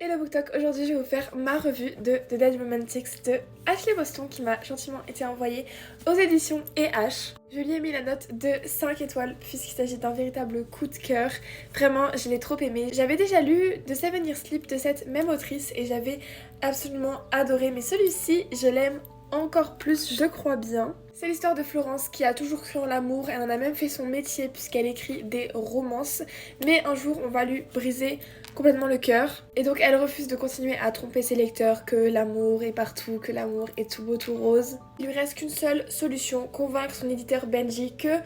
Hello BookTok, aujourd'hui je vais vous faire ma revue de The Dead Romantics de Ashley Boston qui m'a gentiment été envoyée aux éditions H. Je lui ai mis la note de 5 étoiles puisqu'il s'agit d'un véritable coup de cœur. Vraiment, je l'ai trop aimé. J'avais déjà lu The Seven Years Sleep de cette même autrice et j'avais absolument adoré, mais celui-ci, je l'aime encore plus, je crois bien. C'est l'histoire de Florence qui a toujours cru en l'amour, elle en a même fait son métier puisqu'elle écrit des romances, mais un jour on va lui briser complètement le cœur et donc elle refuse de continuer à tromper ses lecteurs que l'amour est partout, que l'amour est tout beau tout rose. Il lui reste qu'une seule solution, convaincre son éditeur Benji que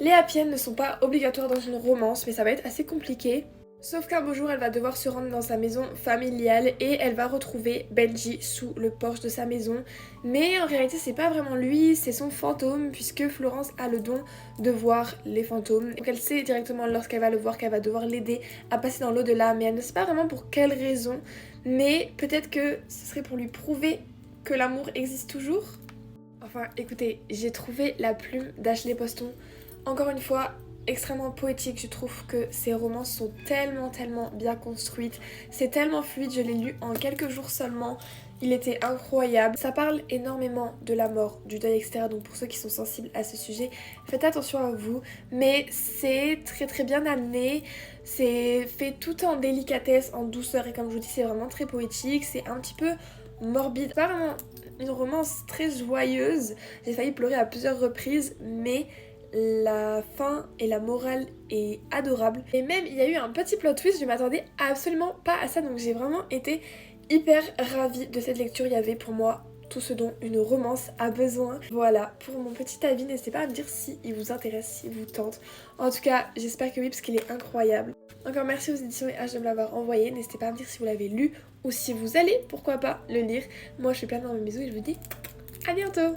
les happy ends ne sont pas obligatoires dans une romance, mais ça va être assez compliqué. Sauf qu'un beau jour, elle va devoir se rendre dans sa maison familiale et elle va retrouver Benji sous le porche de sa maison. Mais en réalité, c'est pas vraiment lui, c'est son fantôme, puisque Florence a le don de voir les fantômes. Donc elle sait directement lorsqu'elle va le voir qu'elle va devoir l'aider à passer dans l'au-delà, mais elle ne sait pas vraiment pour quelle raison. Mais peut-être que ce serait pour lui prouver que l'amour existe toujours. Enfin, écoutez, j'ai trouvé la plume d'Ashley Boston, encore une fois, extrêmement poétique. Je trouve que ces romances sont tellement bien construites, c'est tellement fluide, je l'ai lu en quelques jours seulement, il était incroyable. Ça parle énormément de la mort, du deuil, etc. Donc pour ceux qui sont sensibles à ce sujet, faites attention à vous, mais c'est très bien amené, c'est fait tout en délicatesse, en douceur, et comme je vous dis, c'est vraiment très poétique, c'est un petit peu morbide, pas vraiment une romance très joyeuse, j'ai failli pleurer à plusieurs reprises, mais la fin et la morale est adorable. Et même il y a eu un petit plot twist, je m'attendais absolument pas à ça, donc j'ai vraiment été hyper ravie de cette lecture. Il y avait pour moi tout ce dont une romance a besoin. Voilà, pour mon petit avis, n'hésitez pas à me dire si il vous intéresse, si vous tente. En tout cas, j'espère que oui, parce qu'il est incroyable. Encore merci aux éditions H de me l'avoir envoyé. N'hésitez pas à me dire si vous l'avez lu ou si vous allez, pourquoi pas, le lire. Moi, je fais plein de bisous et je vous dis à bientôt.